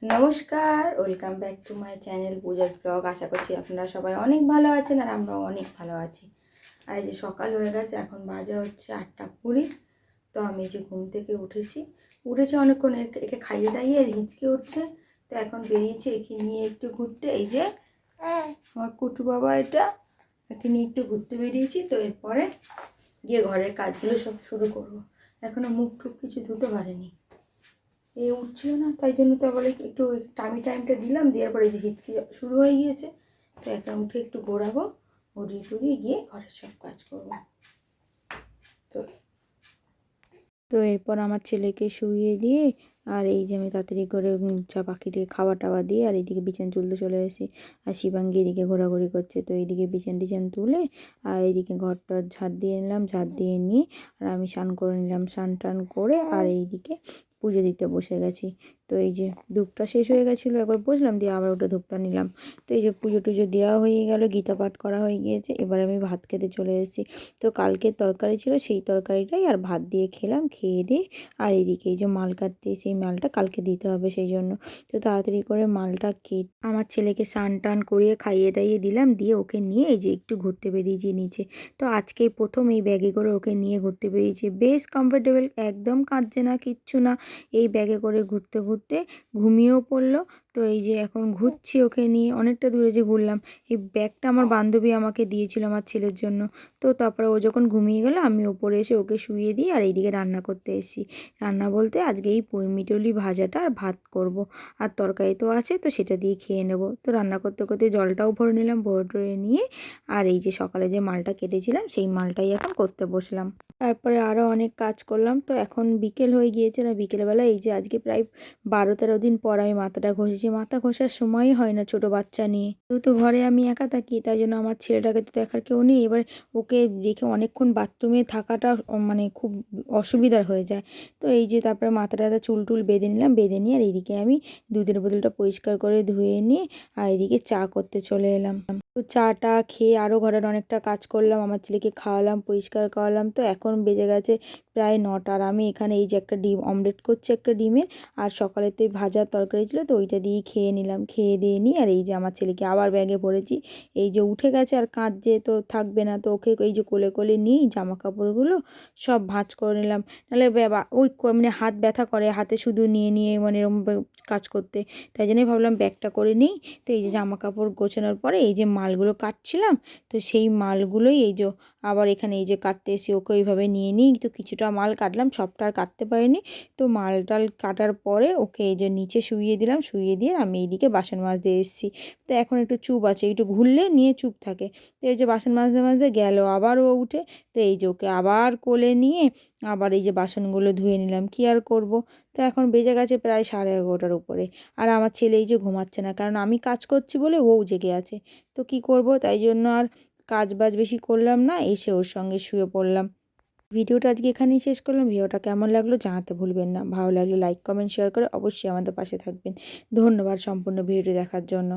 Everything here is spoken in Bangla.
নমস্কার, welcome back to my channel Puja's blog. আশা করছি আপনারা সবাই অনেক ভালো আছেন আর আমরাও অনেক ভালো আছি। আর এই যে সকাল হয়ে গেছে, এখন বাজে হচ্ছে 8:20। তো আমি যে ঘুম থেকে উঠেছি অনেকক্ষণ, একে খাইয়ে দাইয়ে হিঁচকে উঠছে। তো এখন বেরিয়েছি একে নিয়ে একটু ঘুরতে। এই যে আমার কুটু বাবা, একে নিয়ে একটু ঘুরতে বেরিয়েছি। তো এরপরে গিয়ে ঘরের কাজগুলো সব শুরু করবো। এখনও মুখ টুক কিছু ধুতে পারিনি, উঠছিল না, তাই জন্য তো বলে একটু টাইমটা দিলাম, দেওয়ার পরে যে হিচকি শুরু হয়ে গিয়েছে। তো এখন উঠে একটু ঘোরাবো, ঘুরিয়ে গিয়ে ঘরের সব কাজ করবো। তো তো এরপর আমার ছেলেকে শুইয়ে দিয়ে আর এই যে আমি তাড়াতাড়ি করে চা পাখিটিকে খাওয়া টাওয়া দিয়ে আর এইদিকে বিছান তুলতে চলে এসেছি। আর শিবাঙ্গি এদিকে ঘোরাঘুরি করছে। তো এইদিকে বিছান তুলে আর এইদিকে ঘরটা ঝাড় দিয়ে নিলাম, ঝাড় দিয়ে নিয়ে আর আমি স্নান করে নিলাম, স্নান টান করে আর এইদিকে পুজো দিতে বসে গেছি। তো এই যে ধূপটা শেষ হয়ে গেছিলো, একবার বসলাম, দিয়ে আবার ওটা ধূপটা নিলাম। তো এই যে পুজো টুজো দেওয়া হয়ে গেল, গীতা পাঠ করা হয়ে গিয়েছে। এবার আমি ভাত খেতে চলে এসেছি। তো কালকের তরকারি ছিল, সেই তরকারিটাই আর ভাত দিয়ে খেলাম। খেয়ে দিয়ে আর এইদিকে এই যে মাল কাটতে, সেই মালটা কালকে দিতে হবে, সেই জন্য তো তাড়াতাড়ি করে মালটা কেটে আমার ছেলেকে স্নান টান করিয়ে খাইয়ে দাইয়ে দিলাম। দিয়ে ওকে নিয়ে এই যে একটু ঘুরতে বেরিয়েছি নিচে। তো আজকেই প্রথম এই ব্যাগে করে ওকে নিয়ে ঘুরতে বেরিয়েছি। বেশ কমফোর্টেবল, একদম কাঁদছে না, কিচ্ছু না। এই ব্যাগে করে ঘুরতে ঘুরতে ঘুমিয়েও পড়লো। তো এই যে এখন ঘুরছি ওকে নিয়ে, অনেকটা দূরে যে ঘুরলাম। এই ব্যাগটা আমার বান্ধবী আমাকে দিয়েছিল আমার ছেলের জন্য। তো তারপরে ও যখন ঘুমিয়ে গেল, আমি ওপরে এসে ওকে শুইয়ে দিই আর এইদিকে রান্না করতে এসেছি। রান্না বলতে আজকে এই মিটলি ভাজাটা আর ভাত করব। আর তরকারি তো আছে, তো সেটা দিয়ে খেয়ে নেব। তো রান্না করতে করতে জলটাও ভরে নিলাম, ভরে নিয়ে আর এই যে সকালে যে মালটা কেটেছিলাম সেই মালটাই এখন করতে বসলাম। তারপরে আরও অনেক কাজ করলাম। তো এখন বিকেল হয়ে গিয়েছে, না বিকেলবেলা এই যে আজকে প্রায় 12-13 দিন পর আমি মাথাটা ঘষেছি। মাথা ঘষার সময়ই হয় না ছোটো বাচ্চা নিয়ে, যেহেতু ঘরে আমি একা থাকি, তাই জন্য আমার ছেলেটাকে তো দেখার কেউ নেই। এবার ওকে রেখে অনেকক্ষণ বাথরুমে থাকাটা মানে খুব অসুবিধার হয়ে যায়। তো এই যে তারপরে মাথাটা চুল টুল বেঁধে নিলাম, বেঁধে নিয়ে আর এইদিকে আমি দুধের বোতলটা পরিষ্কার করে ধুয়ে নিয়ে আর এদিকে চা করতে চলে এলাম। তো চাটা খেয়ে আরও ঘরের অনেকটা কাজ করলাম, আমার ছেলেকে খাওয়ালাম, পরিষ্কার করালাম। তো এখন বেজে গেছে প্রায় 9টা। আর আমি এখানে এই যে একটা ডিম অমলেট করছি, একটা ডিমের। আর সকালে তো ভাজার তরকারি ছিল, তো ওইটা দিয়েই খেয়ে নিলাম। খেয়ে দিয়ে নিই আর এই যে আমার ছেলেকে আবার ব্যাগে ভরেছি। এই যে উঠে গেছে আর কাঁদছে, তো থাকবে না। তো ওকে এই যে কোলে কোলে নিই, জামা কাপড়গুলো সব ভাঁজ করে নিলাম। নাহলে ওই মানে হাত ব্যথা করে, হাতে শুধু নিয়ে নিয়ে মানে এরকম কাজ করতে। তাই জন্যই ভাবলাম ব্যাগটা করে নিই। তো এই যে জামা কাপড় গোছানোর পরে এই যে মালগুলো কাটছিলাম, তো সেই মালগুলোই এই যে আবার এখানে এই যে কাটতে এসে ওকে ওইভাবে নিয়ে নিই। তো কিছুটা মাল কাটলাম, সবটা আর কাটতে পারিনি। তো মাল টাল কাটার পরে ওকে এই যে নিচে শুইয়ে দিলাম, শুইয়ে দিয়ে আমি এইদিকে বাসন মাজতে এসেছি। তো এখন একটু চুপ আছে, একটু ঘুরলে নিয়ে চুপ থাকে। তো এই যে বাসন মাজতে মাজতে গেল, আবার ও উঠে। তো এই যে ওকে আবার কোলে নিয়ে আবার এই যে বাসনগুলো ধুয়ে নিলাম, কি আর করব। তো এখন বেজে গেছে প্রায় 11:30টার উপরে। আর আমার ছেলে এই যে ঘুমাচ্ছে না, কারণ আমি কাজ করছি বলে ও জেগে আছে। তো কি করব, তাই জন্য আর কাজ বাজ বেশি করলাম না, এসে ওর সঙ্গে শুয়ে পড়লাম। ভিডিওটা আজকে এখানেই শেষ করলাম। ভিডিওটা কেমন লাগলো জানাতে ভুলবেন না। ভালো লাগলে লাইক কমেন্ট শেয়ার করে অবশ্যই আমাদের পাশে থাকবেন। ধন্যবাদ সম্পূর্ণ ভিডিওটি দেখার জন্য।